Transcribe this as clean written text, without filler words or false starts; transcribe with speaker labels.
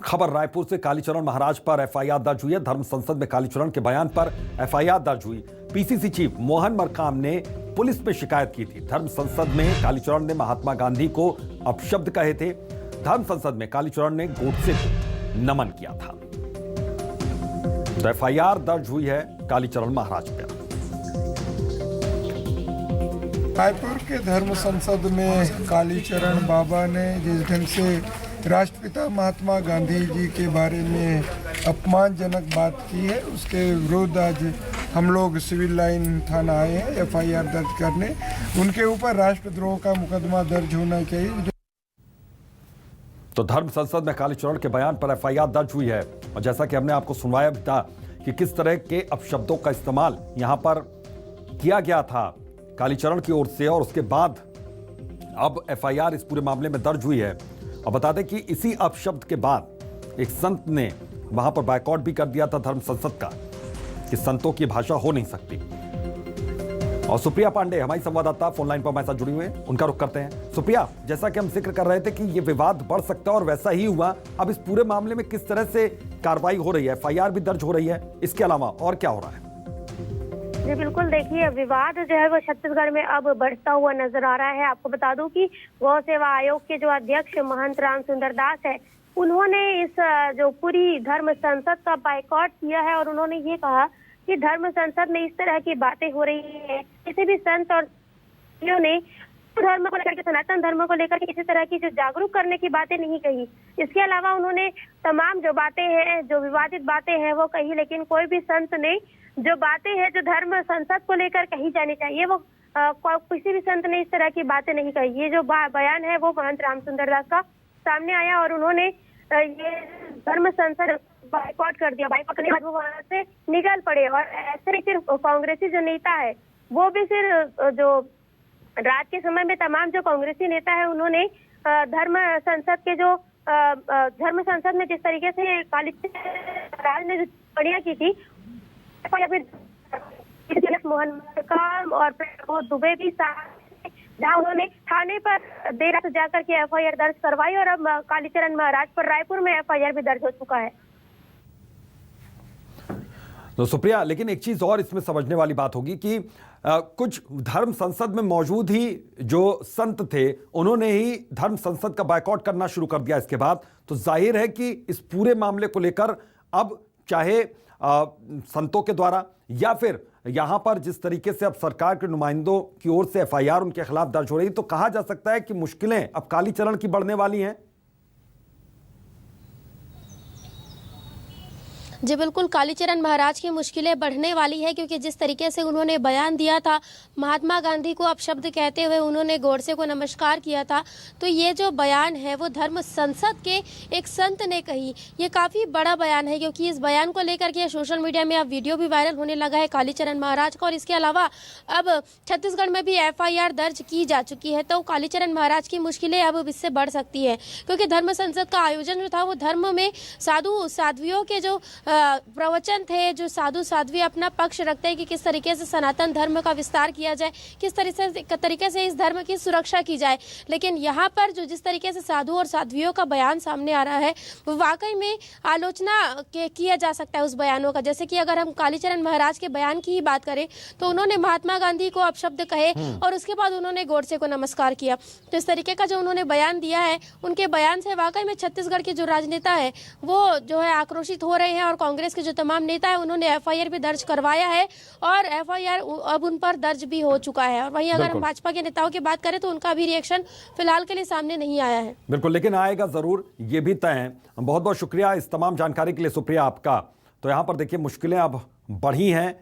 Speaker 1: खबर रायपुर से कालीचरण महाराज पर एफआईआर दर्ज हुई है। धर्म संसद में कालीचरण के बयान पर एफआईआर दर्ज हुई। पीसीसी चीफ मोहन मरकाम ने पुलिस में शिकायत की थी। धर्म संसद में कालीचरण ने महात्मा गांधी को अपशब्द कहे थे। धर्म संसद में कालीचरण ने गोडसे को नमन किया था। तो एफआईआर दर्ज हुई है कालीचरण महाराज पर।
Speaker 2: रायपुर के धर्म संसद में कालीचरण बाबा ने जिस ढंग से राष्ट्रपिता महात्मा गांधी जी के बारे में अपमानजनक बात की है, उसके विरुद्ध आज हम लोग सिविल लाइन थाना आए हैं एफआईआर दर्ज करने। उनके ऊपर राष्ट्रद्रोह का मुकदमा दर्ज होना चाहिए।
Speaker 1: तो धर्म संसद में कालीचरण के बयान पर एफआईआर दर्ज हुई है और जैसा कि हमने आपको सुनवाया भी था कि किस तरह के अपशब्दों का इस्तेमाल यहां पर किया गया था कालीचरण की ओर से, और उसके बाद अब एफआईआर इस पूरे मामले में दर्ज हुई है। और बता दें कि इसी अपशब्द के बाद एक संत ने वहां पर बायकॉट भी कर दिया था धर्म संसद का कि संतों की भाषा हो नहीं सकती। और सुप्रिया पांडे हमारी संवाददाता फोन लाइन पर हमारे साथ जुड़ी हुई है, उनका रुख करते हैं। सुप्रिया, जैसा कि हम जिक्र कर रहे थे कि यह विवाद बढ़ सकता है और वैसा ही हुआ। अब इस पूरे मामले में किस तरह से कार्रवाई हो रही है? एफआईआर भी दर्ज हो रही है, इसके अलावा और क्या हो रहा है?
Speaker 3: जी बिल्कुल, देखिए विवाद जो है वो छत्तीसगढ़ में अब बढ़ता हुआ नजर आ रहा है। आपको बता दूं कि गौ सेवा आयोग के जो अध्यक्ष महंत राम सुंदर दास है, उन्होंने इस जो पूरी धर्म संसद का बायकॉट किया है और उन्होंने ये कहा कि धर्म संसद में इस तरह की बातें हो रही है। किसी भी संत और ने धर्म को लेकर के, सनातन धर्म को लेकर के किसी तरह की जो जागरूक करने की बातें नहीं कही। इसके अलावा उन्होंने तमाम जो बातें हैं, जो विवादित बातें हैं वो कही, लेकिन कोई भी संत ने जो बातें हैं जो धर्म संसद को लेकर कही जानी चाहिए वो किसी भी संत ने इस तरह की बातें नहीं कही। ये जो बयान है वो महंत राम सुंदर दास का सामने आया और उन्होंने ये धर्म संसद बायकॉट कर दिया। बायकॉट करने के बाद वो वहां से निकल पड़े और ऐसे ही फिर कांग्रेसी जो नेता है वो भी फिर जो रात के समय में तमाम जो कांग्रेसी नेता है उन्होंने धर्म संसद के जो धर्म संसद में जिस तरीके से कालीचरण ने जो टिप्पणियां की थी, मोहन मरकाम और प्रबोध दुबे भी साथ, जहां उन्होंने थाने पर देर रात जाकर के एफआईआर दर्ज करवाई और अब कालीचरण महाराज पर रायपुर में एफआईआर भी दर्ज हो चुका है।
Speaker 1: तो सुप्रिया, लेकिन एक चीज और इसमें समझने वाली बात होगी कि कुछ धर्म संसद में मौजूद ही जो संत थे उन्होंने ही धर्म संसद का बायकॉट करना शुरू कर दिया। इसके बाद तो जाहिर है कि इस पूरे मामले को लेकर अब चाहे संतों के द्वारा या फिर यहां पर जिस तरीके से अब सरकार के नुमाइंदों की ओर से एफआईआर उनके खिलाफ दर्ज हो रही, तो कहा जा सकता है कि मुश्किलें अब कालीचरण की बढ़ने वाली हैं।
Speaker 4: जी बिल्कुल, कालीचरण महाराज की मुश्किलें बढ़ने वाली है क्योंकि जिस तरीके से उन्होंने बयान दिया था, महात्मा गांधी को अपशब्द कहते हुए उन्होंने गोडसे को नमस्कार किया था, तो ये जो बयान है वो धर्म संसद के एक संत ने कही। ये काफ़ी बड़ा बयान है क्योंकि इस बयान को लेकर के सोशल मीडिया में अब वीडियो भी वायरल होने लगा है कालीचरण महाराज का, और इसके अलावा अब छत्तीसगढ़ में भी एफआईआर दर्ज की जा चुकी है। तो कालीचरण महाराज की मुश्किलें अब इससे बढ़ सकती है क्योंकि धर्म संसद का आयोजन जो था वो धर्म में साधु साध्वियों के जो प्रवचन थे, जो साधु साध्वी अपना पक्ष रखते हैं कि किस तरीके से सनातन धर्म का विस्तार किया जाए, किस तरीके से इस धर्म की सुरक्षा की जाए। लेकिन यहाँ पर जो जिस तरीके से साधु और साध्वियों का बयान सामने आ रहा है वो वाकई में आलोचना किया जा सकता है उस बयानों का। जैसे कि अगर हम कालीचरण महाराज के बयान की ही बात करें तो उन्होंने महात्मा गांधी को अपशब्द कहे और उसके बाद उन्होंने गोडसे को नमस्कार किया। तो इस तरीके का जो उन्होंने बयान दिया है, उनके बयान से वाकई में छत्तीसगढ़ के जो राजनेता है वो जो है आक्रोशित हो रहे हैं और कांग्रेस के जो तमाम नेता है उन्होंने एफआईआर भी दर्ज करवाया है और एफआईआर अब उन पर दर्ज भी हो चुका है। और वहीं अगर हम भाजपा के नेताओं की बात करें तो उनका भी रिएक्शन फिलहाल के लिए सामने नहीं आया है।
Speaker 1: बिल्कुल, लेकिन आएगा जरूर, ये भी तय है। बहुत बहुत शुक्रिया इस तमाम जानकारी के लिए सुप्रिया आपका। तो यहां पर देखिए मुश्किलें अब बढ़ी हैं।